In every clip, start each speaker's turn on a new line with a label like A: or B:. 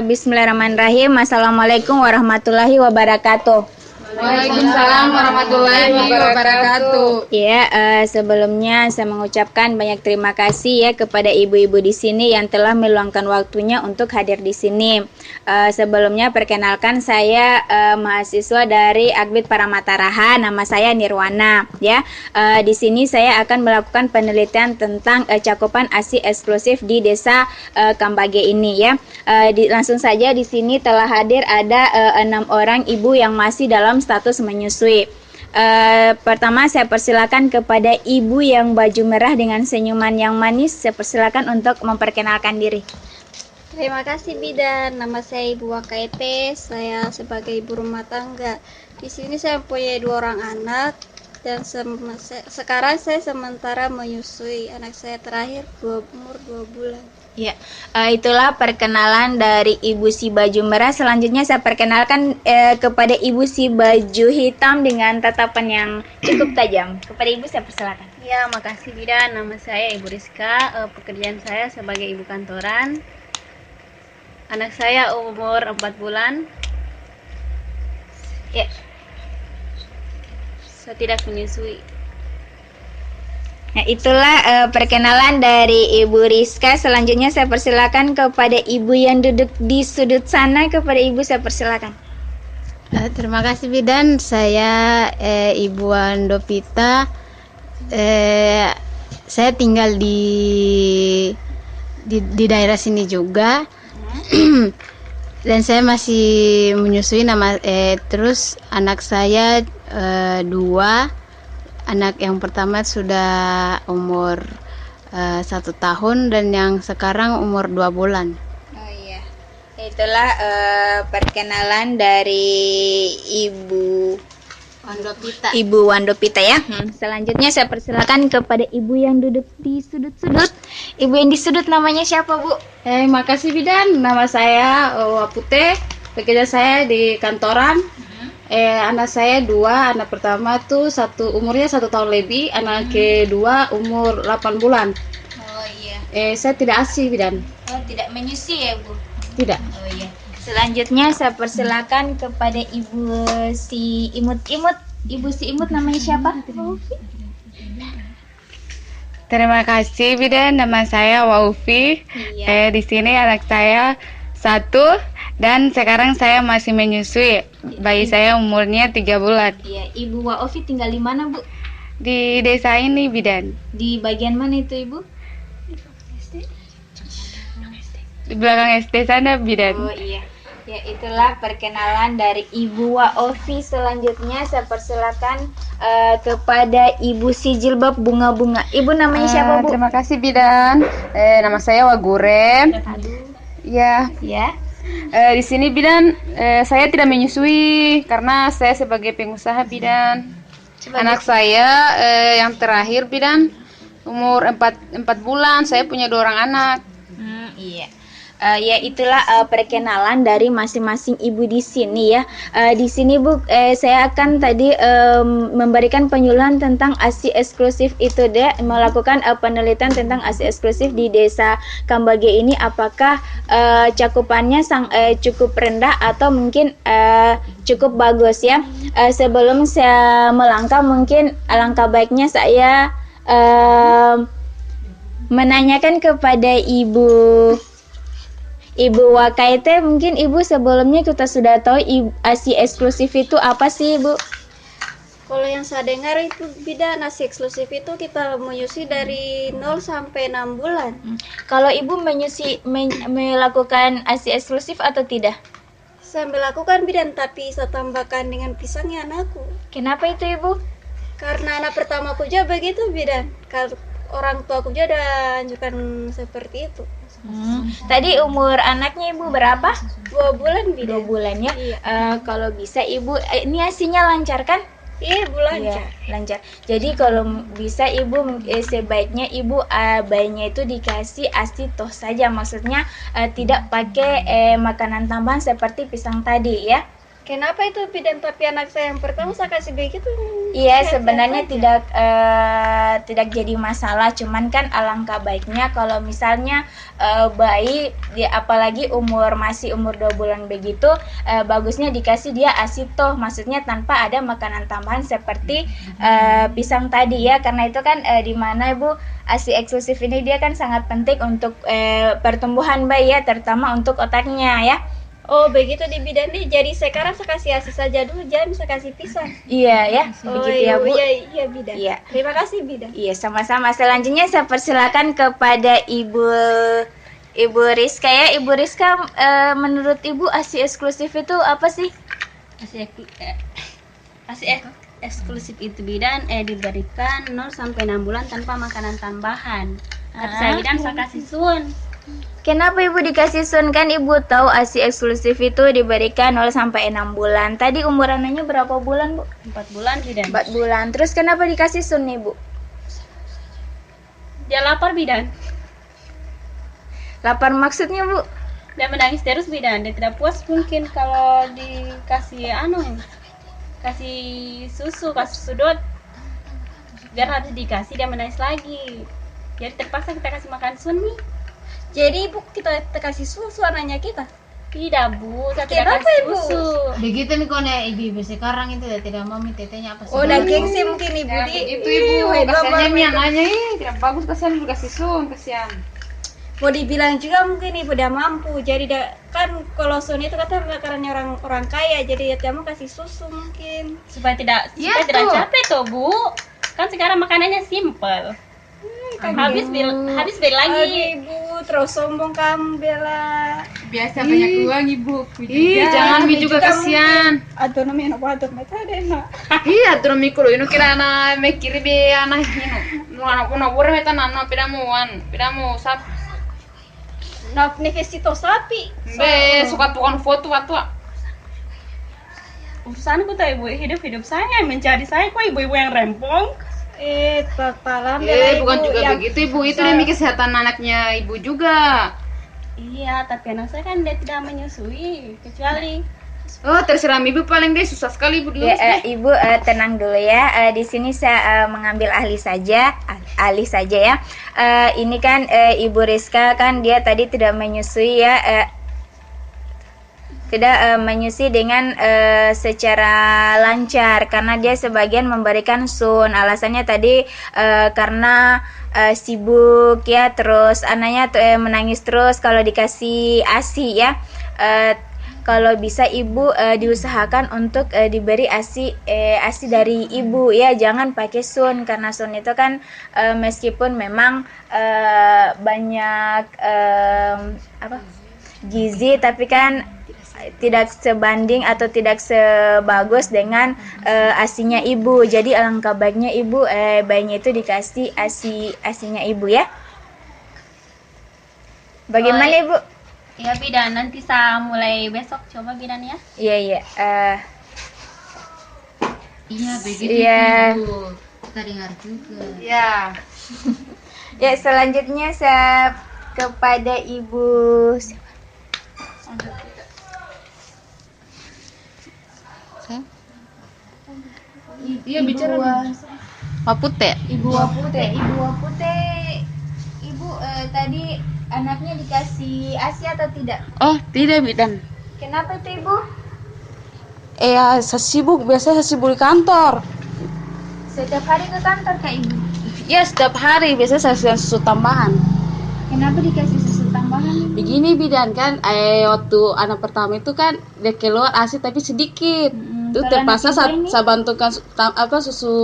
A: Bismillahirrahmanirrahim. Assalamualaikum warahmatullahi wabarakatuh.
B: Waalaikumsalam warahmatullahi wabarakatuh.
A: Ya, sebelumnya saya mengucapkan banyak terima kasih ya kepada ibu-ibu di sini yang telah meluangkan waktunya untuk hadir di sini. Sebelumnya perkenalkan saya mahasiswa dari Akbid Paramataraha, nama saya Nirwana. Ya, di sini saya akan melakukan penelitian tentang cakupan ASI eksklusif di Desa Kambage ini ya. Langsung saja di sini telah hadir ada 6 orang ibu yang masih dalam status menyusui. Pertama saya persilakan kepada ibu yang baju merah dengan senyuman yang manis. Saya persilakan untuk memperkenalkan diri.
C: Terima kasih Bidan, nama saya Ibu Wakaete, saya sebagai ibu rumah tangga. Di sini saya punya 2 orang anak dan sekarang saya sementara menyusui anak saya terakhir umur 2 bulan.
A: Ya, itulah perkenalan dari ibu si baju merah. Selanjutnya saya perkenalkan kepada ibu si baju hitam dengan tatapan yang cukup tajam. Kepada ibu saya persilakan.
D: Ya, makasih Bidan. Nama saya Ibu Rizka. Pekerjaan saya sebagai ibu kantoran. Anak saya umur 4 bulan.
A: Ya.
D: Saya tidak menyusui.
A: Nah, itulah perkenalan dari Ibu Rizka. Selanjutnya saya persilakan kepada ibu yang duduk di sudut sana. Kepada ibu saya persilakan.
B: Terima kasih Bidan. Saya Ibu Andopita. Saya tinggal di daerah sini juga. Dan saya masih menyusui terus anak saya 2. Anak yang pertama sudah umur 1 tahun dan yang sekarang umur 2 bulan.
A: Oh iya, itulah perkenalan dari Ibu Wandopita ya. Selanjutnya saya persilakan kepada ibu yang duduk di sudut-sudut. Ibu yang di sudut namanya siapa Bu?
B: Makasih Bidan, nama saya Wapute. Pekerjaan saya di kantoran. Anak saya 2, anak pertama tuh umurnya 1 tahun lebih, anak kedua umur 8 bulan.
A: Oh iya.
B: Saya tidak ASI Bidan.
A: Oh, tidak menyusui ya Bu?
B: Tidak.
A: Oh iya. Selanjutnya saya persilakan kepada ibu si imut-imut. Ibu si imut namanya siapa?
E: Terima kasih Bidan, nama saya Waufi.
A: Iya.
E: Di sini anak saya 1 dan sekarang saya masih menyusui. Bayi saya umurnya 3 bulan.
A: Iya, Ibu Waufi tinggal di mana Bu?
E: Di desa ini Bidan.
A: Di bagian mana itu Ibu?
E: Di belakang SD sana Bidan.
A: Oh iya. Ya, itulah perkenalan dari Ibu Waufi. Selanjutnya saya persilakan kepada Ibu si jilbab bunga-bunga. Ibu namanya siapa Bu?
E: Terima kasih Bidan. Nama saya Wagure. Ya.
A: Ya.
E: Di sini Bidan, saya tidak menyusui karena saya sebagai pengusaha Bidan. Anak saya yang terakhir Bidan umur 4 bulan. Saya punya 2 orang anak.
A: Iya. Ya itulah perkenalan dari masing-masing ibu di sini ya. Di sini Bu, saya akan tadi memberikan penyuluhan tentang ASI eksklusif itu deh, melakukan penelitian tentang ASI eksklusif di Desa Kambage ini. Apakah cakupannya cukup rendah atau mungkin cukup bagus ya. Sebelum saya melangkah, mungkin alangkah baiknya saya menanyakan kepada Ibu Wakaete. Mungkin Ibu sebelumnya kita sudah tahu ASI eksklusif itu apa sih Ibu?
C: Kalau yang saya dengar itu Bidan, ASI eksklusif itu kita menyusui dari 0 sampai 6 bulan.
A: Kalau Ibu melakukan ASI eksklusif atau tidak?
C: Saya melakukan Bidan, tapi saya tambahkan dengan pisangnya anakku.
A: Kenapa itu Ibu?
C: Karena anak pertamaku juga begitu Bidan. Kalau orang tuaku juga udah anjurkan seperti itu.
A: Tadi umur anaknya Ibu berapa?
C: 2 bulan Bidan.
A: 2 bulan ya.
C: Iya.
A: Kalau bisa Ibu, ini ASInya lancar kan?
C: Iya, Bu, lancar.
A: Iya, lancar. Jadi kalau bisa Ibu sebaiknya Ibu bayinya itu dikasih ASI toh saja, maksudnya tidak pakai makanan tambahan seperti pisang tadi ya.
C: Kenapa itu Bidan? Tapi anak saya yang pertama saya kasih begitu
A: Iya, sebenarnya tidak jadi masalah, cuman kan alangkah baiknya kalau misalnya bayi apalagi masih umur 2 bulan begitu, bagusnya dikasih dia ASI toh, maksudnya tanpa ada makanan tambahan seperti pisang tadi ya, karena itu kan di mana Ibu, ASI eksklusif ini dia kan sangat penting untuk pertumbuhan bayi ya, terutama untuk otaknya ya.
C: Oh begitu di bidan nih. Jadi sekarang saya kasih ASI saja dulu, jangan bisa kasih pisang.
A: Iya ya,
C: Oh
A: begitu ya Bu.
C: iya bidan.
A: Iya.
C: Terima kasih bidan.
A: Iya, sama-sama. Selanjutnya saya persilakan kepada Ibu Rizka ya. Ibu Rizka, menurut Ibu ASI eksklusif itu apa sih?
D: ASI eksklusif itu bidan diberikan 0 sampai 6 bulan tanpa makanan tambahan. Tapi saya bidan saya kasih sun.
A: Kenapa Ibu dikasih sun? Kan Ibu tahu ASI eksklusif itu diberikan 0 sampai 6 bulan. Tadi umur anaknya berapa bulan, Bu?
D: 4 bulan bidan.
A: 4 bulan. Terus kenapa dikasih sun nih, Bu?
D: Dia lapar bidan.
A: Lapar maksudnya, Bu?
D: Dia menangis terus bidan. Dia tidak puas mungkin kalau dikasih kasih susu, kasih sudut. Biar harus dikasih, dia menangis lagi. Jadi terpaksa kita kasih makan sun nih.
C: Jadi ibu kita kasih susu anaknya kita.
D: Tidak Bu, saya tidak
C: Kenapa,
D: kasih
C: Ibu?
D: susu.
F: Begitu nih kone ibu-ibu sekarang itu tidak mau minta tetenya apa sih?
C: Oh udah gengsi mungkin ibu
E: Ya,
C: di.
E: itu Ibu, kasihannya
C: Ibu
E: anaknya tidak bagus, kasihan Ibu kasih sun, kasihan.
C: mau dibilang juga mungkin ibu udah mampu. Jadi kan kalau sun itu kata karena orang kaya, jadi dia mau kasih susu mungkin.
D: Supaya tidak
F: Iya
D: supaya tidak
F: tuh.
D: capek tuh Bu. Kan sekarang makanannya simple. Habis beli lagi.
C: Aduh, ibu terus sombong kamu Bella.
E: Biasa banyak uang Ibu.
F: Ih, jangan mi juga kasihan.
C: Aduh namanya apa ada enak.
E: Iya, terus mikro ini kira anak mikir be anak ini. Nu anak pun nabur meta nana pidamu sap.
C: Nah, nevesito sapi.
E: Be suka tukang foto waktu.
D: Urusan ku tuh ibu hidup saya mencari saya kok ibu-ibu yang rempong.
C: Kepala Bella
E: Bukan
C: ibu
E: juga
C: yang-
E: begitu Ibu, itu demi kesehatan anaknya Ibu juga.
D: Iya, tapi anak saya kan dia tidak menyusui kecuali
E: Oh, terserah Ibu, paling deh susah sekali Ibu diurus
A: Ya,
E: deh.
A: Ibu tenang dulu ya. Di sini saya mengambil ahli saja ya. Ini kan Ibu Rizka kan dia tadi tidak menyusui ya. Tidak menyusui dengan secara lancar karena dia sebagian memberikan sun. Alasannya tadi karena sibuk ya, terus anaknya menangis terus kalau dikasih ASI ya. Kalau bisa Ibu diusahakan untuk diberi ASI dari Ibu ya, jangan pakai sun karena sun itu kan meskipun memang banyak gizi tapi kan tidak sebanding atau tidak sebagus dengan ASI-nya Ibu. Jadi alangkah baiknya Ibu bayinya itu dikasih ASI-nya Ibu ya. Bagaimana Ibu?
D: ya bidan nanti saya mulai besok coba bidan ya.
A: Iya.
F: Iya begitu
A: Iya.
F: Ibu. Kita dengar juga.
E: Ya.
A: Ya, selanjutnya saya kepada Ibu
E: Iya bicara nih. Papute.
A: Ibu Wapute. Ibu tadi anaknya dikasih ASI atau tidak?
B: Oh, tidak bidan.
A: Kenapa itu Ibu?
B: Ya, saya sibuk, biasanya saya sibuk di kantor.
A: Setiap hari ke kantor Kak Ibu.
B: Ya, setiap hari biasanya saya kasih susu tambahan.
A: Kenapa dikasih susu tambahan?
B: Begini bidan kan, waktu anak pertama itu kan dia keluar ASI tapi sedikit. Itu
A: kalau
B: terpaksa
A: anak kedua ini?
B: saya bantukan susu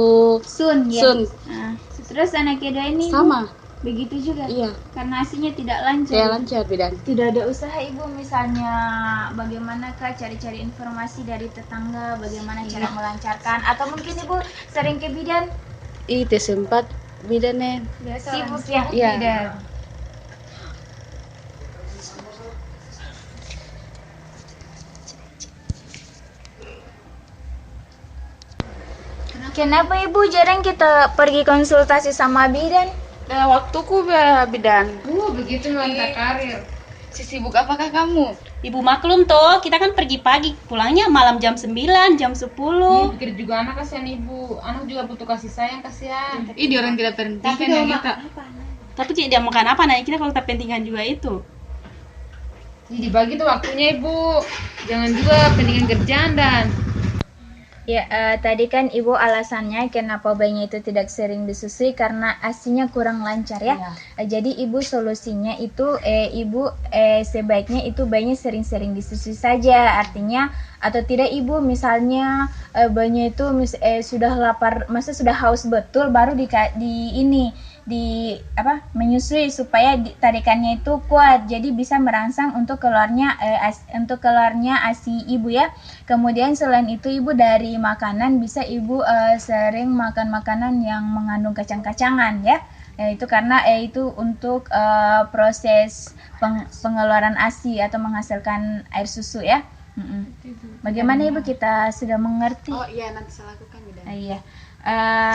A: Sun ya.
B: sun
A: Nah, terus anak kedua ini Ibu,
B: sama.
A: begitu juga.
B: Iya,
A: Karena ASI-nya tidak lancar.
B: saya lancar bidan.
A: Tidak ada usaha Ibu misalnya bagaimana Kak cari-cari informasi dari tetangga bagaimana cara melancarkan atau mungkin Ibu sering ke bidan?
B: Itu sempat bidannya.
A: Sibuk ya?
B: Iya.
A: Bidan. Kenapa Ibu jarang kita pergi konsultasi sama bidan?
B: Waktuku bidan.
E: Begitu mantap karir. masih sibuk apakah kamu?
D: Ibu maklum toh, kita kan pergi pagi, pulangnya malam jam 9, jam 10.
E: Pikir juga anak kasihan ibu, anak juga butuh kasih sayang kasihan. Ih, dia orang tidak
D: Tapi
E: penting ya kita.
D: Tapi tidak makan apa, nah kita kalau tak pentingkan juga itu.
E: Ih, dibagi tuh waktunya ibu, jangan juga pentingin kerjaan dan.
A: Ya, tadi kan Ibu alasannya kenapa bayinya itu tidak sering disusui karena ASINya kurang lancar ya. Jadi Ibu solusinya itu Ibu sebaiknya itu bayinya sering-sering disusui saja. Artinya atau tidak Ibu misalnya bayinya itu sudah lapar, masa sudah haus betul baru menyusui supaya tarikannya itu kuat, jadi bisa merangsang untuk keluarnya ASI ibu ya. Kemudian selain itu ibu dari makanan bisa ibu sering makan makanan yang mengandung kacang-kacangan ya. Itu karena itu untuk proses pengeluaran ASI atau menghasilkan air susu ya. Bagaimana ibu, kita sudah mengerti?
B: Oh iya, nanti saya lakukan Bidan.
A: Iya.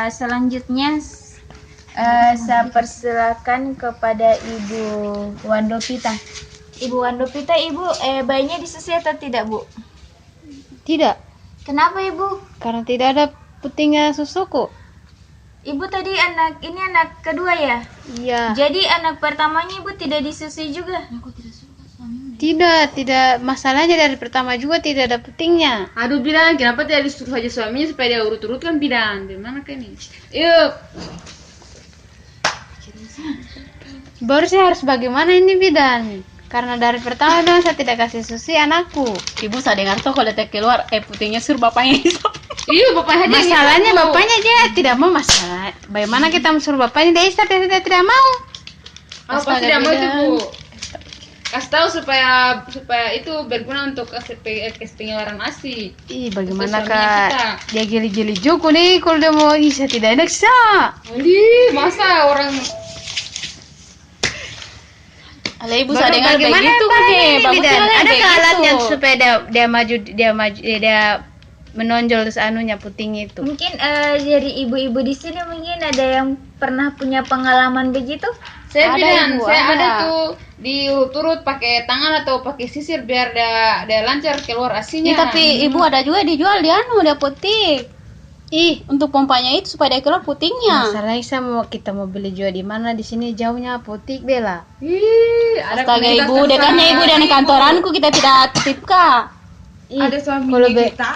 A: Selanjutnya saya persilakan kepada Ibu Wandopita. Ibu Wandopita, Ibu bayinya disusui atau tidak, Bu?
F: Tidak,
A: Kenapa, Ibu?
F: karena tidak ada putingnya susuku.
A: Ibu tadi ini anak kedua ya?
F: Iya.
A: Jadi anak pertamanya Ibu tidak disusui juga?
F: Tidak masalahnya dari pertama juga tidak ada putingnya.
E: Aduh Bidan, kenapa tidak disuruh aja suaminya supaya dia urut-urutkan Bidan? Dari mana kan ini? Yuk.
F: Baru saya harus bagaimana ini Bidan? Karena dari pertama dong saya tidak kasih susu anakku.
D: Ibu saya dengar tuh kalau dia keluar, putingnya suruh bapaknya isap.
E: Iya, bapaknya aja.
F: Masalahnya bapaknya aja tidak mau masalah. Bagaimana kita suruh bapaknya dia isap, dia tidak mau.
E: Oh, pasti tidak mau itu Bu. Kasih tahu supaya itu berguna untuk pengeluaran ASI.
F: Ih, bagaimana
E: Untuk
F: kak?
E: suaminya
F: Dia geli-geli juga nih kalau dia mau isap tidak enak sah.
E: Ih, masa orang
D: Alah ibu saya dengar
F: Bagaimana
D: begitu
F: Pak,
D: deh,
F: ini,
D: bagus
F: Bidan?
D: juga
F: Ada
D: begitu.
F: alatnya supaya dia maju dia menonjol terus anunya puting itu.
A: Mungkin dari ibu-ibu di sini mungkin ada yang pernah punya pengalaman begitu?
E: saya
F: Ada,
E: bilang,
F: Ibu,
E: saya
F: ada.
E: ada tuh diurut pakai tangan atau pakai sisir biar dia lancar keluar ASINya.
D: Tapi ibu ada juga dijual di dia puting. Ih, untuk pompanya itu supaya dia keluar putingnya.
F: Masalahnya kita mau beli jual di mana, di sini jauhnya apotik Bella.
E: Ih, ada
D: Astaga
E: komunitas
D: ibu, dekatnya ibu dan kantoranku kita tidak tipka.
E: ada suaminya
F: kalau
E: kita.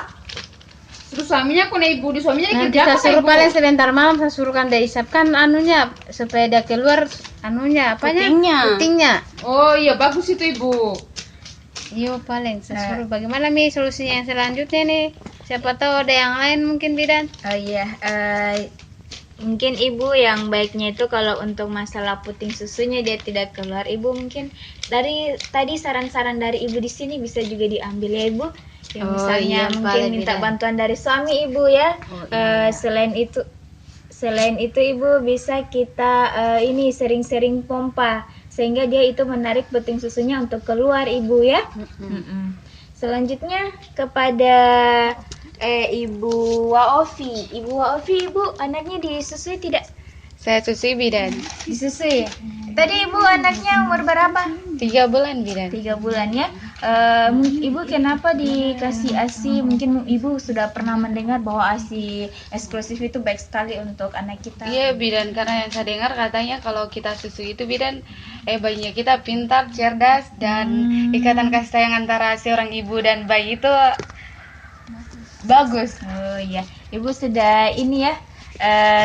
E: Terus suaminya kena ibu, di suaminya
F: Nanti
E: kerja
F: saya
E: apa
F: suruh
E: ibu?
F: paling sebentar malam saya suruhkan dia isapkan anunya supaya dia keluar anunya apanya? Putingnya.
E: Oh iya, bagus itu ibu.
F: Iya paling saya suruh bagaimana nih solusinya yang selanjutnya nih. Siapa tahu ada yang lain mungkin Bidan.
A: Oh iya, mungkin ibu yang baiknya itu kalau untuk masalah puting susunya dia tidak keluar, ibu mungkin dari tadi saran-saran dari ibu di sini bisa juga diambil ya ibu. Ya,
F: Oh,
A: misalnya
F: iya,
A: mungkin
F: boleh,
A: minta
F: Bidan.
A: bantuan dari suami ibu ya. Selain itu ibu bisa kita ini sering-sering pompa sehingga dia itu menarik puting susunya untuk keluar ibu ya. Selanjutnya kepada Ibu Waofi. Ibu Waofi, ibu anaknya disusui tidak?
F: Saya susui Bidan.
A: Disusui ya? Tadi ibu anaknya umur berapa?
F: 3 bulan Bidan.
A: 3 bulan ya. Ibu kenapa dikasih ASI? Mungkin ibu sudah pernah mendengar bahwa ASI eksklusif itu baik sekali untuk anak kita.
F: Iya Bidan, karena yang saya dengar katanya kalau kita susui itu Bidan bayinya kita pintar, cerdas dan ikatan kasih sayang antara seorang ibu dan bayi itu bagus.
A: Oh iya, ibu sudah ini ya,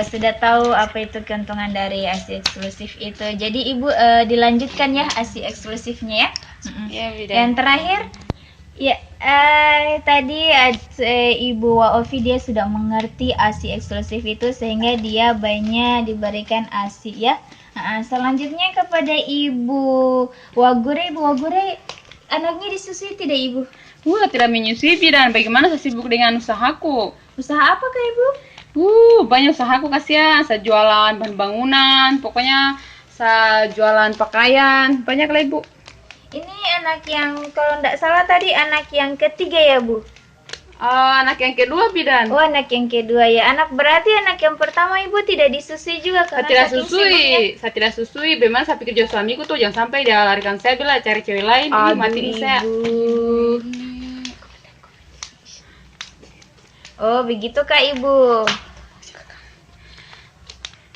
A: sudah tahu apa itu keuntungan dari ASI eksklusif itu. Jadi ibu dilanjutkan ya ASI eksklusifnya ya.
F: Iya Bidan.
A: Yang terakhir, ya tadi Ibu Waofi dia sudah mengerti ASI eksklusif itu sehingga dia banyak diberikan ASI ya. Selanjutnya kepada Ibu Wagure. Ibu Wagure, anaknya disusui tidak ibu?
E: Tidak menyusui Bidan. Bagaimana saya sibuk dengan usahaku?
A: Usaha apa kah ibu?
E: Banyak usahaku kasihan. Saya jualan bahan bangunan. Pokoknya saya jualan pakaian. Banyak lah ibu.
A: Ini anak yang kalau tidak salah tadi anak yang ketiga ya bu?
E: Anak yang kedua bidan.
A: Oh, anak yang kedua ya. Berarti anak yang pertama ibu tidak disusui juga
E: Saya
A: karena
E: tidak
A: saking
E: susui,
A: sibuknya.
E: saya tidak susui. Bagaimana saya pikir jauh suamiku tuh jangan sampai dia larikan saya bila cari cewek lain. Ini
A: Aduh,
E: mati nih saya.
A: Ibu. Oh, begitu Kak Ibu.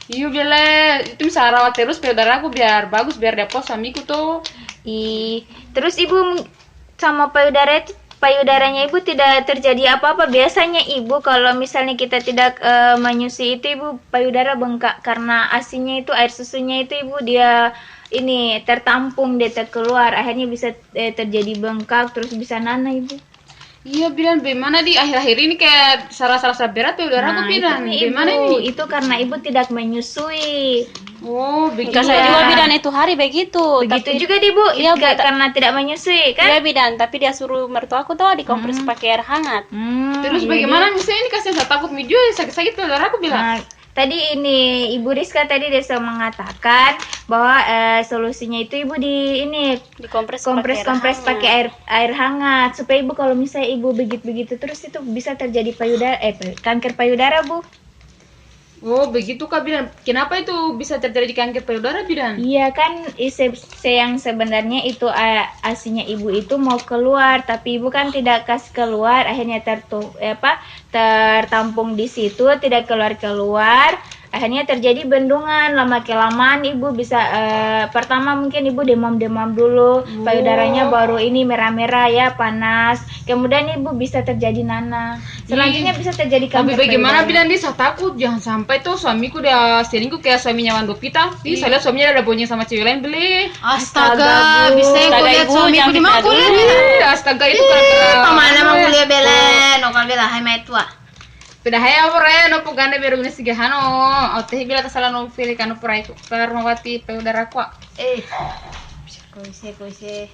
E: Iya bela, itu bisa rawat terus payudaraku biar bagus, biar dia puas suamiku tuh.
A: Terus Ibu sama payudaranya Ibu tidak terjadi apa-apa. Biasanya Ibu kalau misalnya kita tidak menyusui itu Ibu payudara bengkak karena ASINya itu air susunya itu Ibu dia ini tertampung dia keluar akhirnya bisa terjadi bengkak terus bisa nanah Ibu.
E: Iya bilang bagaimana di akhir-akhir ini kayak sarah-sarah berat payudaraku bilang.
A: Itu
E: Bagaimana
A: Ibu,
E: ini?
A: itu karena Ibu tidak menyusui.
E: Oh begitu.
D: Enggak saya juga bidan itu hari begitu.
A: Begitu
D: Tapi-
A: juga di Bu,
D: Iya, Bu,
A: karena tidak menyusui kan?
D: Iya bidan, tapi dia suruh mertuaku tuh dikompres pakai air hangat.
E: Terus
A: Iya,
E: bagaimana misalnya ini kasih saya takut juga sakit-sakit payudaraku bilang.
A: Nah, tadi ini Ibu Rizka tadi dia sudah mengatakan bahwa solusinya itu Ibu di ini
D: Dikompres
A: kompres pakai air hangat supaya Ibu kalau misalnya Ibu begitu terus itu bisa terjadi kanker payudara Bu.
E: Oh begitu kak bilang. Kenapa itu bisa terjadi kanker payudara bilang?
A: Iya kan yang sebenarnya itu ASINya Ibu itu mau keluar tapi Ibu kan tidak kasih keluar akhirnya tertampung di situ tidak keluar akhirnya terjadi bendungan lama kelamaan Ibu bisa pertama mungkin Ibu demam dulu payudaranya baru ini merah-merah ya panas kemudian Ibu bisa terjadi nanah selanjutnya bisa terjadi
E: Tapi
A: kanker
E: bagaimana
A: payudara.
E: bilang dia saya takut jangan sampai tuh suamiku dia selingkuh kayak suaminya Wandopita. Ih saya lihat suaminya ada bonya sama cewek lain beli.
B: Astaga, bisa aku
D: Astaga,
B: lihat
D: Ibu,
B: suamiku
D: jangan
B: di mana
D: fitnah
B: kuliah.
D: dulu.
E: Astaga itu gara-gara.
B: Pamana mau kuliah belen, okal bela hai mai tua.
E: Sudah hai apa re no puganda biar guna sigahano. Au teh bila tasalah no pilih kanu perai permawati payudara ku.
B: Koise.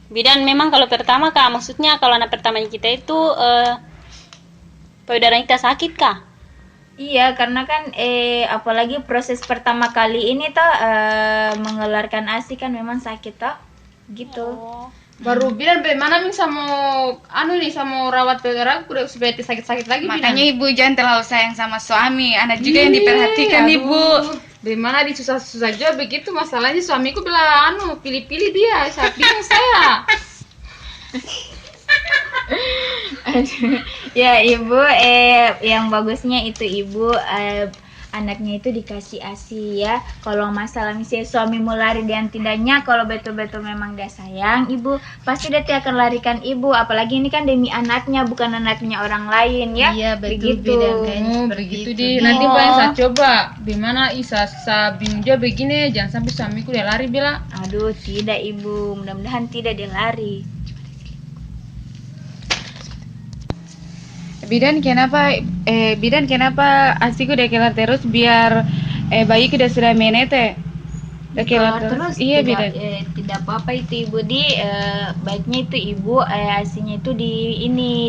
D: Bidan memang kalau pertama kak, maksudnya kalau anak pertamanya kita itu payudaranya kita sakit kak?
A: Iya, karena kan apalagi proses pertama kali ini toh mengeluarkan ASI kan memang sakit toh. Gitu.
E: Baru bilang bagaimana min sama sama rawat payudara ku supaya tidak sakit-sakit lagi
F: Makanya
E: bilang.
F: ibu jangan terlalu sayang sama suami, anak juga yang diperhatikan ibu.
E: Bagaimana di susah-susah juga begitu masalahnya suamiku bilang pilih-pilih dia, saya bingung saya.
A: Ya Ibu, yang bagusnya itu Ibu anaknya itu dikasih ASI ya. Kalau masalah misalnya suami mau lari dan tidaknya, kalau betul-betul memang dia sayang Ibu, pasti dia tidak akan larikan Ibu. Apalagi ini kan demi anaknya, bukan anaknya orang lain ya.
B: Iya, betul,
A: begitu.
B: Bidan, kayaknya
E: Oh,
B: seperti
E: begitu
B: itu.
E: di. Nanti paling saya coba. Bagaimana saya bingung juga begini, jangan sampai suamiku dia lari bila.
A: Aduh, tidak Ibu. Mudah-mudahan tidak dia lari.
F: Bidan kenapa asiku udah kelar terus biar bayiku udah sudah menete. Udah kelar terus. Iya
A: tidak,
F: bidan.
A: tidak apa-apa itu Ibu baiknya itu Ibu ASI-nya itu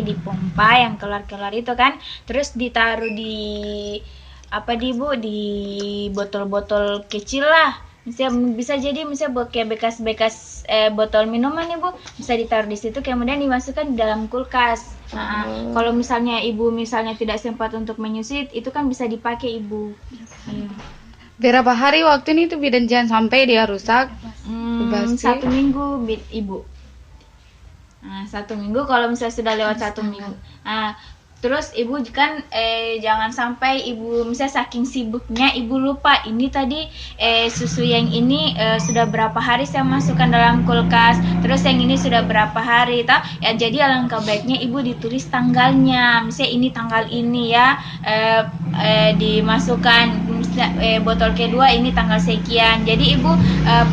A: dipompa yang keluar-keluar itu kan, terus ditaruh di Ibu di botol-botol kecil lah. Bisa jadi buat kayak bekas-bekas botol minuman Ibu bisa ditaruh di situ kemudian dimasukkan di dalam kulkas. Nah, kalau misalnya Ibu tidak sempat untuk menyusui itu kan bisa dipakai Ibu.
F: Berapa hari waktu ini tuh bidan jangan sampai dia rusak. Basi.
A: 1 minggu Ibu. Nah, 1 minggu kalau misalnya sudah lewat 1 minggu. Nah, terus Ibu kan jangan sampai Ibu misalnya saking sibuknya Ibu lupa ini tadi susu yang ini sudah berapa hari saya masukkan dalam kulkas, terus yang ini sudah berapa hari toh ya. Jadi alangkah baiknya Ibu ditulis tanggalnya, misalnya ini tanggal ini ya dimasukkan botol kedua ini tanggal sekian. Jadi Ibu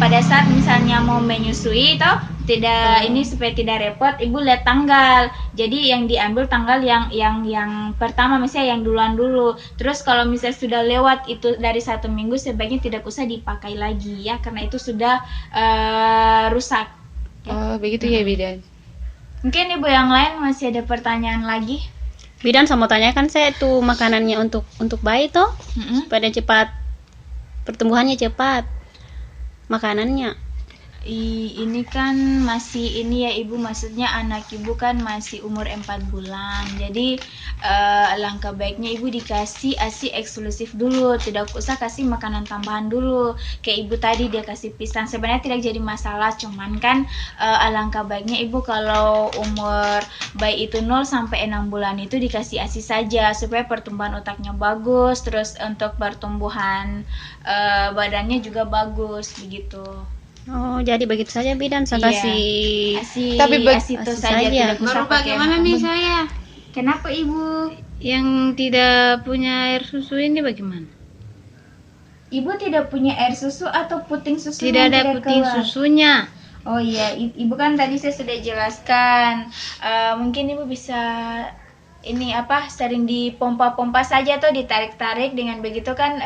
A: pada saat misalnya mau menyusui toh tidak ini supaya tidak repot Ibu lihat tanggal. Jadi yang diambil tanggal yang pertama misalnya yang duluan dulu. Terus kalau misalnya sudah lewat itu dari 1 minggu sebaiknya tidak usah dipakai lagi ya karena itu sudah rusak.
F: Oh begitu ya bidan.
A: Mungkin Ibu yang lain masih ada pertanyaan lagi?
D: Bidan saya mau tanyakan saya tuh makanannya untuk bayi toh supaya cepat pertumbuhannya cepat. Makanannya
A: Ini kan masih ini ya Ibu, maksudnya anak Ibu kan masih umur 4 bulan. Jadi langkah baiknya Ibu dikasih ASI eksklusif dulu, tidak usah kasih makanan tambahan dulu. Kayak Ibu tadi dia kasih pisang, sebenarnya tidak jadi masalah, cuman kan alangkah baiknya Ibu kalau umur bayi itu 0 sampai 6 bulan itu dikasih ASI saja supaya pertumbuhan otaknya bagus, terus untuk pertumbuhan badannya juga bagus begitu.
C: Oh, jadi begitu saja bidan, saya
A: Iya.
C: kasih
A: ASI,
E: Tapi
A: ASI itu
C: ASI
A: saja,
C: saja.
A: tidak usah
B: Baru
A: pakai
B: bagaimana nih saya?
A: Kenapa Ibu?
C: yang tidak punya air susu ini bagaimana?
A: Ibu tidak punya air susu atau puting susu?
C: Tidak
A: yang
C: ada puting
A: keluar?
C: susunya.
A: Oh iya, Ibu kan tadi saya sudah jelaskan. Mungkin Ibu bisa ini apa, sering dipompa-pompa saja atau ditarik-tarik, dengan begitu kan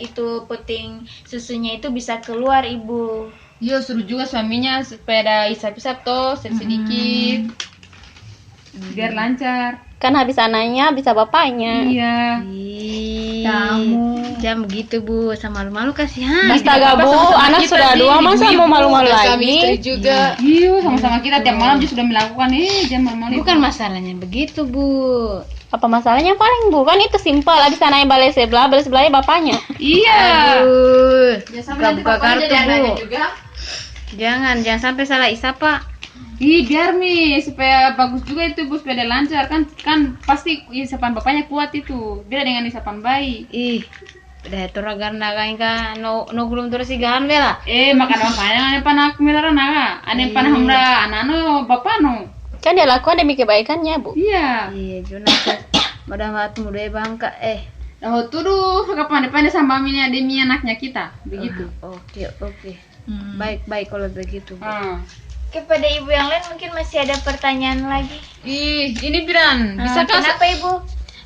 A: itu puting susunya itu bisa keluar Ibu.
E: Iya, suruh juga suaminya supaya ada isap-isap toh sedikit biar lancar.
C: Kan habis anaknya bisa bapaknya.
E: Iya.
C: Kamu jangan begitu Bu, sama malu-malu kasihan.
E: Apa,
F: Astaga Bu,
E: sama-sama
F: anak
E: kita
F: sudah
E: nih,
F: 2 masa
E: ibu-ibu,
F: mau malu-malu
B: Suami istri
F: lagi?
B: juga.
E: Iya, sama-sama kita tiap malam dia sudah melakukan jangan malu-malu.
C: Bukan masalahnya begitu Bu.
F: Apa masalahnya paling Bu? Kan itu simpel, habis anaknya balik sebelahnya bapaknya.
E: Iya.
C: Aduh,
B: Jangan
C: buka kartu
B: jadi anaknya
C: Bu.
B: juga.
C: Jangan sampai salah isap Pak.
E: Biar nih supaya bagus juga itu Bu, supaya dia lancar kan pasti isapan bapaknya kuat itu. Beda dengan isapan bayi.
C: Ih, udah turagan naga ka no gulum terus sigahan bela.
E: Makan bapaknya ane panak milara naga, ane panah hamra anano bapano.
F: Kan dia lakukan demi kebaikannya Bu.
E: Iya.
C: Iya, Juna badan matu muda bangka
E: Oh, tuduh kapan depan sama maminya demi anaknya kita, begitu.
C: Oke. Baik kalau begitu. Bu.
A: Kepada Ibu yang lain mungkin masih ada pertanyaan lagi.
E: Ini Bidan, bisakah
A: Kenapa Ibu?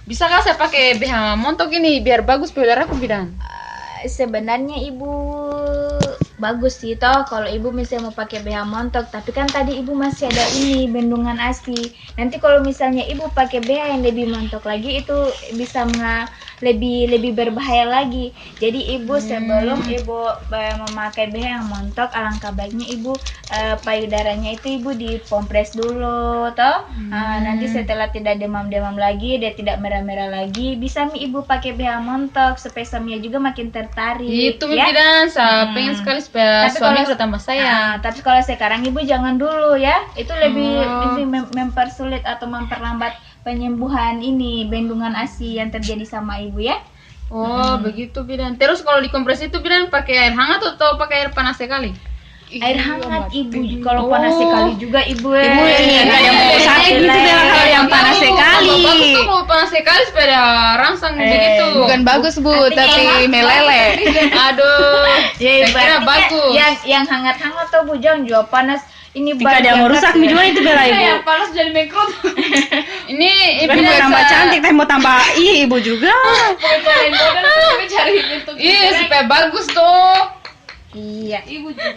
E: bisakah saya pakai BH montok ini biar bagus peleraku Bidan?
A: Sebenarnya Ibu bagus sih toh kalau Ibu misalnya mau pakai BH montok, tapi kan tadi Ibu masih ada ini bendungan ASI. Nanti kalau misalnya Ibu pakai BH yang lebih montok lagi itu bisa lebih berbahaya lagi. Jadi Ibu sebelum Ibu memakai BH yang montok, alangkah baiknya Ibu payudaranya itu Ibu dipompres dulu toh. Nanti setelah tidak demam-demam lagi, dia tidak merah-merah lagi, bisa Ibu pakai BH montok supaya suaminya juga makin tertarik.
E: Itu
A: ya.
E: Bidan, saya pengen sekali supaya
A: Tapi
E: suami
A: kalau-
E: udah tambah sayang.
A: Tapi kalau sekarang Ibu jangan dulu ya. Itu lebih mempersulit atau memperlambat penyembuhan ini bendungan ASI yang terjadi sama Ibu ya.
E: Oh, begitu Bidan. Terus kalau dikompres itu Bidan pakai air hangat atau pakai air panas sekali?
A: Air hangat Ibu, kalau panas sekali juga Ibu ya.
F: Ibu ini nggak ada mau sakit gitu dengan kalau yang panas sekali.
E: Bagus tuh kalau panas sekali supaya ada rangsang begitu.
B: Bukan bagus Bu, tapi meleleh.
E: Aduh.
A: Ya,
E: saya kira
A: berarti
E: bagus.
A: yang hangat-hangat tuh Bu, jangan juga panas. Ini
F: Jika ada yang mau rusak
A: ya.
F: juga itu bela Ibu.
E: Yang panas jadi mekrot. Ini
F: Kan mau tambah cantik, teh mau tambah Ibu juga.
E: Iya, supaya bagus tuh.
A: Iya.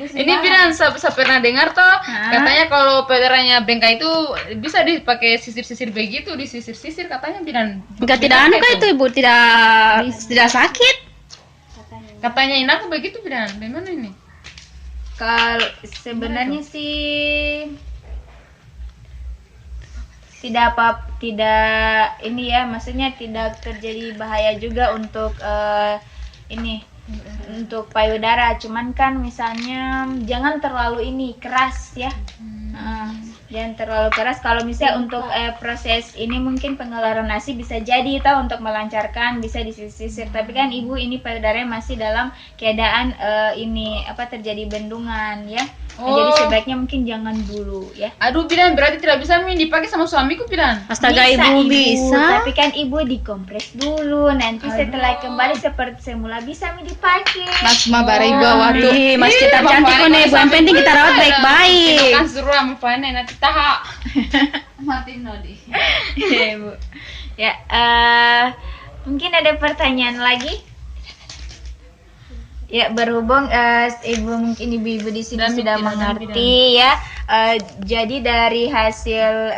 E: Ini Bidan, saya pernah dengar toh, katanya kalau pederanya bengkak itu bisa dipakai sisir-sisir begitu, disisir-sisir katanya Bidan.
F: Enggak tidak anu kah itu Ibu, tidak sakit.
E: Katanya enak begitu Bidan. Bagaimana ini?
A: Kalau sebenarnya sih tidak ini ya, maksudnya tidak terjadi bahaya juga untuk untuk payudara, cuman kan misalnya jangan terlalu ini keras ya. Jangan terlalu keras. Kalau misalnya untuk proses ini mungkin pengeluaran ASI bisa jadi tahu untuk melancarkan, bisa disisir, tapi kan Ibu ini payudaranya masih dalam keadaan terjadi bendungan ya. Jadi sebaiknya mungkin jangan dulu ya.
E: Aduh Bidan, berarti tidak bisa dipakai sama suamiku Bidan.
F: Astaga Ibu bisa.
A: Tapi kan Ibu dikompres dulu, nanti setelah kembali seperti semula bisa dipakai.
B: Mas Mabara Ibu waktu.
F: Ih, masih tetap cantik kok nih, Bu. Yang penting kita rawat baik-baik.
E: Kan suruh sama panen nanti taha. Mati nodi.
A: Ya, Bu. Ya, mungkin ada pertanyaan lagi? Ya, berhubung Ibu mungkin ibu-ibu di sini
E: Dan
A: sudah
E: tidak
A: mengerti ya. Jadi dari hasil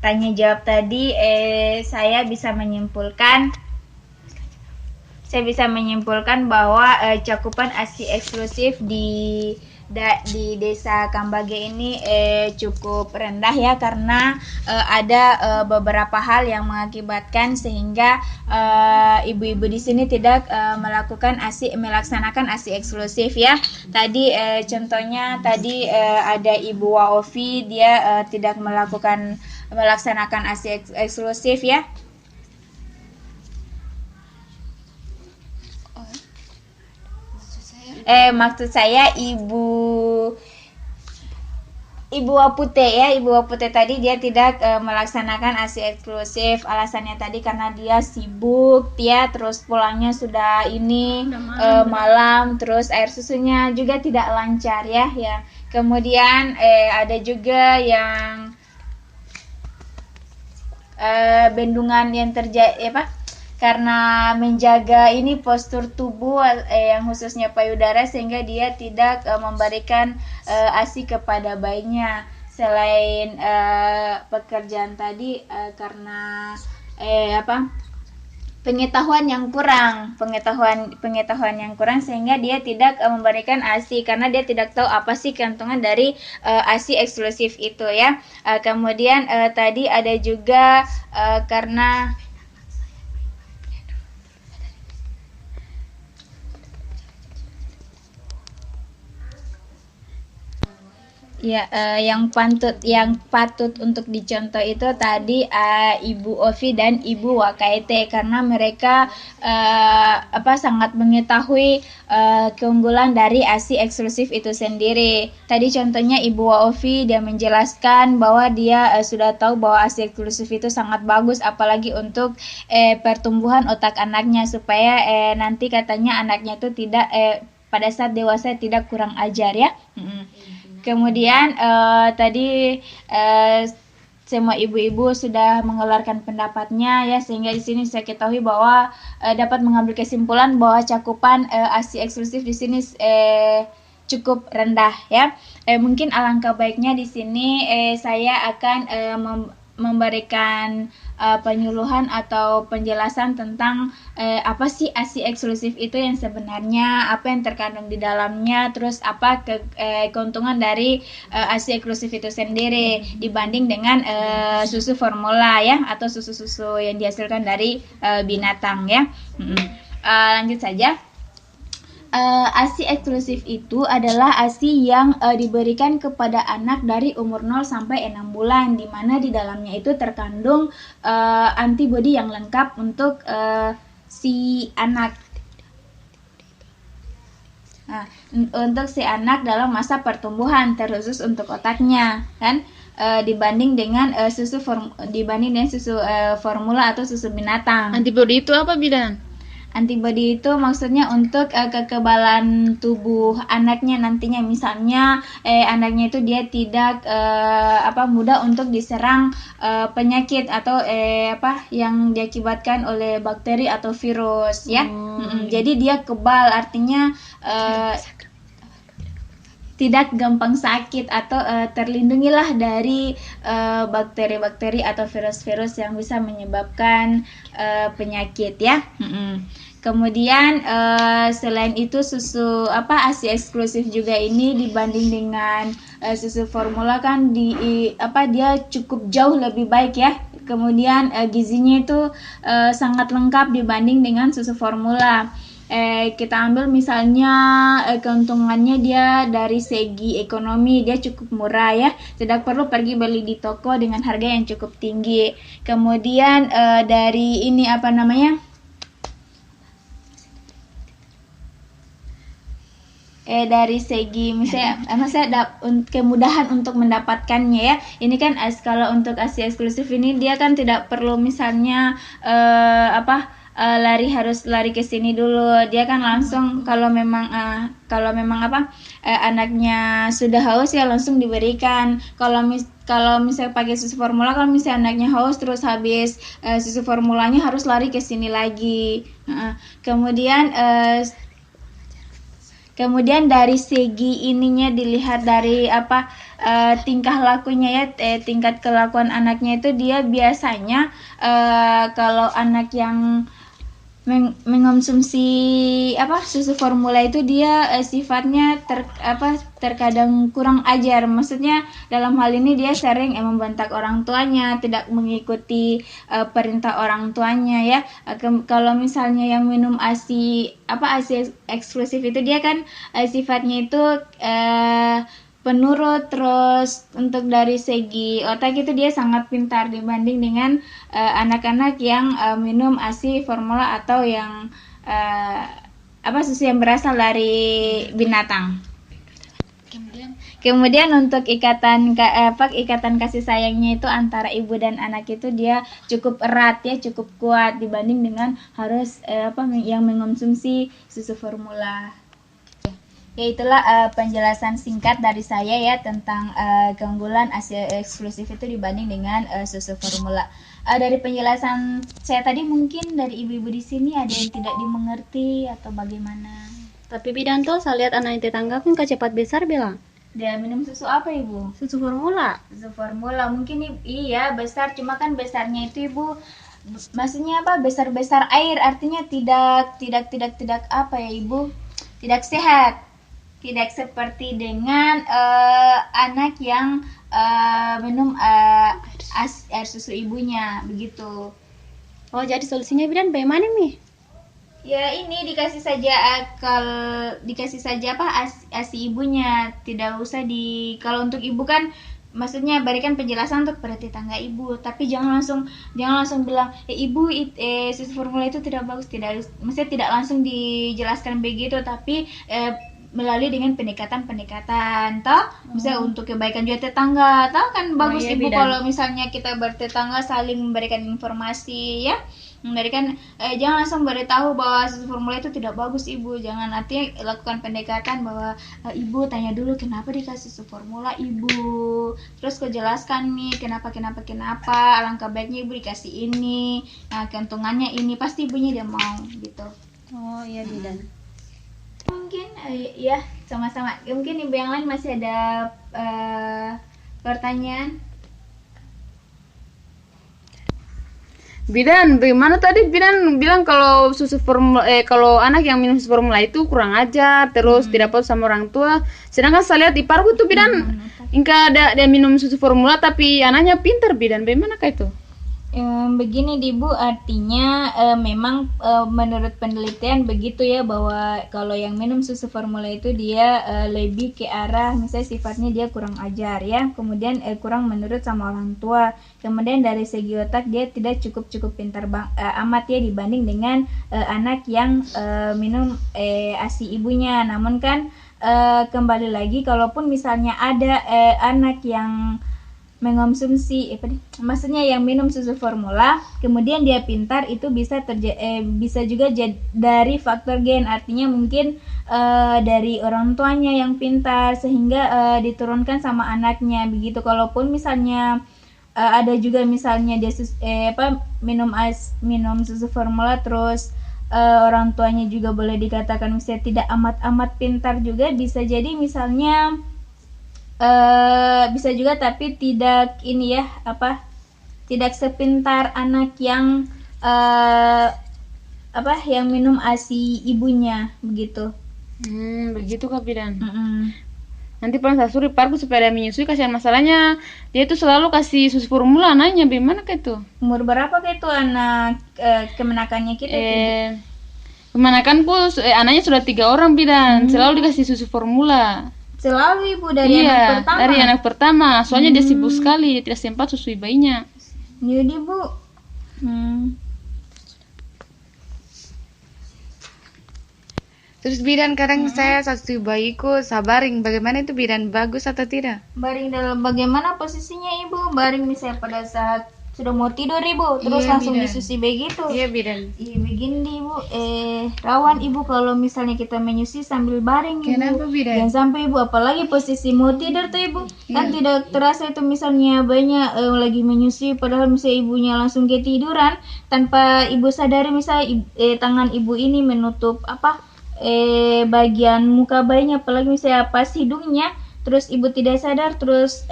A: tanya jawab tadi saya bisa menyimpulkan bahwa cakupan ASI eksklusif di di desa Kambage ini cukup rendah ya, karena ada beberapa hal yang mengakibatkan sehingga ibu-ibu di sini tidak melaksanakan ASI eksklusif ya. Tadi contohnya tadi ada Ibu Waofi, dia tidak melaksanakan ASI eksklusif ya. Maksud saya Ibu Wapute ya, Ibu Wapute tadi dia tidak melaksanakan ASI eksklusif. Alasannya tadi karena dia sibuk ya, terus pulangnya sudah malam, terus air susunya juga tidak lancar ya. Kemudian ada juga yang bendungan yang terjadi karena menjaga ini postur tubuh yang khususnya payudara, sehingga dia tidak memberikan ASI kepada bayinya. Selain pekerjaan tadi karena pengetahuan yang kurang sehingga dia tidak memberikan ASI karena dia tidak tahu apa sih keuntungan dari ASI eksklusif itu ya. Kemudian tadi ada juga karena ya, yang patut untuk dicontoh itu tadi Ibu Ovi dan Ibu Wakaete, karena mereka sangat mengetahui keunggulan dari ASI eksklusif itu sendiri. Tadi contohnya Ibu Ovi, dia menjelaskan bahwa dia sudah tahu bahwa ASI eksklusif itu sangat bagus, apalagi untuk pertumbuhan otak anaknya, supaya nanti katanya anaknya itu tidak pada saat dewasa tidak kurang ajar ya. Kemudian tadi semua ibu-ibu sudah mengeluarkan pendapatnya ya, sehingga di sini saya ketahui bahwa dapat mengambil kesimpulan bahwa cakupan ASI eksklusif di sini cukup rendah ya. Mungkin alangkah baiknya di sini saya akan memberikan penyuluhan atau penjelasan tentang apa sih ASI eksklusif itu yang sebenarnya, apa yang terkandung di dalamnya, terus apa keuntungan dari ASI eksklusif itu sendiri dibanding dengan susu formula ya, atau susu-susu yang dihasilkan dari binatang ya. Lanjut saja. ASI eksklusif itu adalah ASI yang diberikan kepada anak dari umur 0 sampai 6 bulan, di mana di dalamnya itu terkandung antibodi yang lengkap untuk si anak. Nah, untuk si anak dalam masa pertumbuhan, terkhusus untuk otaknya kan, dibanding dengan susu formula atau susu binatang.
E: Antibodi itu apa, Bidan?
A: Antibodi itu maksudnya untuk kekebalan tubuh anaknya nantinya, misalnya anaknya itu dia tidak mudah untuk diserang penyakit atau yang diakibatkan oleh bakteri atau virus ya. Jadi dia kebal, artinya tidak gampang sakit atau terlindungilah dari bakteri-bakteri atau virus-virus yang bisa menyebabkan penyakit ya. Kemudian selain itu susu ASI eksklusif juga ini dibanding dengan susu formula kan dia cukup jauh lebih baik ya. Kemudian gizinya itu sangat lengkap dibanding dengan susu formula. Kita ambil misalnya keuntungannya dia dari segi ekonomi, dia cukup murah ya, tidak perlu pergi beli di toko dengan harga yang cukup tinggi. Kemudian dari ini dari segi misalnya kemudahan untuk mendapatkannya ya. Ini kan kalau untuk ASI eksklusif ini dia kan tidak perlu misalnya harus lari ke sini dulu. Dia kan langsung kalau memang anaknya sudah haus ya langsung diberikan. Kalau misalnya pakai susu formula, kalau misalnya anaknya haus terus habis susu formulanya harus lari ke sini lagi. Kemudian dari segi ininya dilihat dari tingkah lakunya ya, tingkat kelakuan anaknya itu dia biasanya kalau anak yang mengonsumsi susu formula itu dia sifatnya terkadang kurang ajar. Maksudnya dalam hal ini dia sering membentak orang tuanya, tidak mengikuti perintah orang tuanya ya. Kalau misalnya yang minum ASI ASI eksklusif itu dia kan sifatnya itu penurut, terus untuk dari segi otak itu dia sangat pintar dibanding dengan anak-anak yang minum ASI formula atau yang susu yang berasal dari binatang. Kemudian untuk ikatan kasih sayangnya itu antara ibu dan anak itu dia cukup erat ya, cukup kuat dibanding dengan harus yang mengonsumsi susu formula. Ya itulah penjelasan singkat dari saya ya tentang keunggulan ASI eksklusif itu dibanding dengan susu formula. Dari penjelasan saya tadi mungkin dari ibu-ibu di sini ada yang tidak dimengerti atau bagaimana?
C: Tapi bidan tuh saya lihat anak tetangga kan cepat besar bilang.
A: Dia minum susu apa ibu?
C: Susu formula.
A: Susu formula mungkin iya besar, cuma kan besarnya itu ibu maksudnya besar-besar air, artinya tidak apa ya ibu? Tidak sehat. Tidak seperti dengan anak yang minum air susu ibunya begitu.
C: Oh jadi solusinya bidan bagaimana nih?
A: Ya ini dikasih saja ASI ibunya, tidak usah kalau untuk ibu kan maksudnya berikan penjelasan untuk pada tetangga ibu, tapi jangan langsung bilang ibu susu formula itu tidak bagus, maksudnya tidak langsung dijelaskan begitu, tapi melalui dengan pendekatan toh misalnya untuk kebaikan juga tetangga, tahu kan bagus ibu kalau misalnya kita bertetangga saling memberikan informasi ya, memberikan jangan langsung beritahu bahwa susu formula itu tidak bagus ibu, jangan, artinya lakukan pendekatan bahwa ibu tanya dulu kenapa dikasih susu formula ibu, terus kau jelaskan nih kenapa alangkah baiknya ibu dikasih ini, nah keuntungannya ini, pasti ibunya dia mau gitu.
C: Oh iya bidan.
A: Mungkin ya sama-sama. Mungkin ibu yang lain masih ada pertanyaan.
E: Bidan, bagaimana tadi Bidan bilang kalau susu formula kalau anak yang minum susu formula itu kurang ajar, terus tidak patuh sama orang tua. Sedangkan saya lihat iparku tuh Bidan, ingka dia minum susu formula tapi anaknya pintar Bidan. Bagaimana kayak itu?
A: Begini ibu, artinya memang menurut penelitian begitu ya, bahwa kalau yang minum susu formula itu dia lebih ke arah misalnya sifatnya dia kurang ajar ya, kemudian kurang menurut sama orang tua, kemudian dari segi otak dia tidak cukup pintar amat ya dibanding dengan anak yang minum ASI ibunya. Namun kan kembali lagi, kalaupun misalnya ada anak yang mengonsumsi maksudnya yang minum susu formula kemudian dia pintar, itu bisa juga dari faktor gen, artinya mungkin dari orang tuanya yang pintar sehingga diturunkan sama anaknya begitu. Kalaupun misalnya ada juga misalnya dia minum susu formula terus orang tuanya juga boleh dikatakan misalnya tidak amat pintar juga, bisa jadi misalnya bisa juga, tapi tidak ini ya tidak sepintar anak yang yang minum ASI ibunya begitu.
E: Begitu Kak Bidan. Nanti paling saya suruh iparku supaya dia menyusui, kasihan masalahnya dia itu selalu kasih susu formula anaknya. Bagaimana kayak itu?
A: Umur berapa kayak itu anak kemenakannya kita?
E: Kemenakanku anaknya sudah 3 orang Bidan, selalu dikasih susu formula.
A: Selalu ibu dari anak pertama?
E: Dari anak pertama, soalnya dia sibuk sekali, tidak sempat susui bayinya.
A: Jadi bu,
F: Terus Bidan kadang saya susui bayiku sabaring, bagaimana itu Bidan, bagus atau tidak?
A: Baring dalam bagaimana posisinya ibu? Baring misalnya pada saat sudah mau tidur ibu, terus langsung disusui begitu.
F: Iya Bidan.
A: Iya begini ibu, rawan ibu kalau misalnya kita menyusui sambil baring ibu.
F: Kenapa Bidan?
A: Jangan sampai ibu, apalagi posisi mau tidur tuh ibu, kan tidak terasa itu misalnya banyak lagi menyusui, padahal misalnya ibunya langsung ketiduran tanpa ibu sadari, misalnya tangan ibu ini menutup bagian muka bayinya, apalagi misalnya pas hidungnya, terus ibu tidak sadar, terus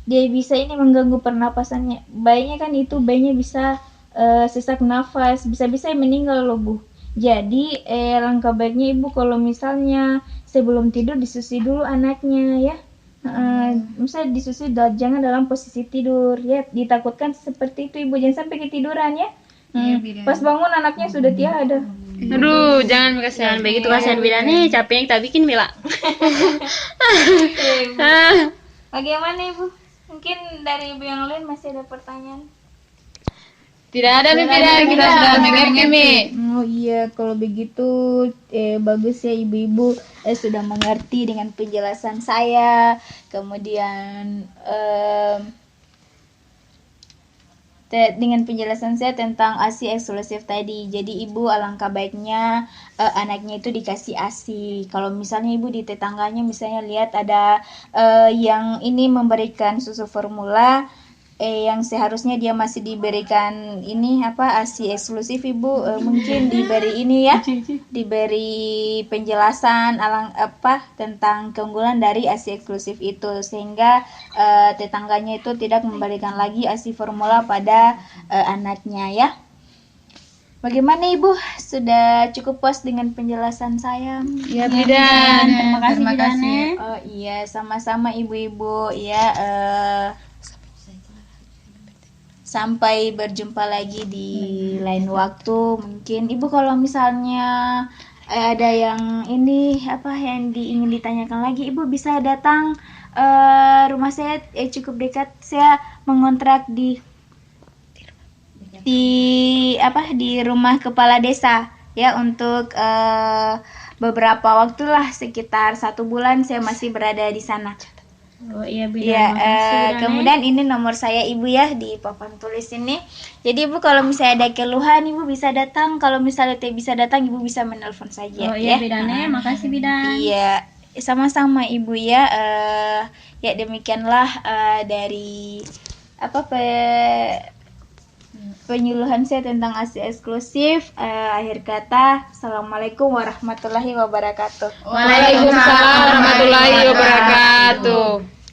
A: dia bisa ini mengganggu pernapasannya bayinya, kan itu bayinya bisa sesak nafas, bisa-bisa meninggal loh Bu. Jadi langkah baiknya Ibu kalau misalnya sebelum tidur disusui dulu anaknya ya. Misalnya disusui jangan dalam posisi tidur ya, ditakutkan seperti itu Ibu, jangan sampai ketiduran ya. Pas bangun anaknya sudah tiada.
E: Aduh, jangan kasihan.
D: Begitu kasihan bidan nih, capek yang kita bikin Mila.
A: Bagaimana Ibu? Mungkin dari Ibu yang lain masih ada pertanyaan?
E: Tidak ada Mi bidan, kita sudah mengerti Mi.
A: Oh iya, kalau begitu bagus ya ibu-ibu sudah mengerti dengan penjelasan saya. Kemudian dengan penjelasan saya tentang ASI eksklusif tadi. Jadi ibu alangkah baiknya anaknya itu dikasih ASI. Kalau misalnya ibu di tetangganya misalnya lihat ada yang ini memberikan susu formula, yang seharusnya dia masih diberikan ini ASI eksklusif ibu, mungkin diberi ini ya, diberi penjelasan tentang keunggulan dari ASI eksklusif itu, sehingga tetangganya itu tidak memberikan lagi ASI formula pada anaknya ya. Bagaimana Ibu? Sudah cukup puas dengan penjelasan saya?
E: Ya bidan,
D: Terima kasih.
A: Oh iya, sama-sama ibu-ibu ya. Sampai berjumpa lagi di lain waktu. Mungkin Ibu kalau misalnya ada yang ini yang ingin ditanyakan lagi, Ibu bisa datang rumah saya cukup dekat. Saya mengontrak di rumah kepala desa ya, untuk beberapa waktu lah, sekitar 1 bulan saya masih berada di sana.
D: Oh iya bidan.
A: Ya, kemudian ini nomor saya Ibu ya, di papan tulis ini. Jadi Ibu kalau misalnya ada keluhan Ibu bisa datang, kalau misalnya tidak bisa datang Ibu bisa menelpon saja.
D: Oh iya
A: ya.
D: bidan, makasih bidan.
A: Iya, sama-sama Ibu ya. Ya demikianlah dari penyuluhan saya tentang ASI eksklusif. Akhir kata, Assalamualaikum warahmatullahi wabarakatuh.
E: Waalaikumsalam warahmatullahi wabarakatuh.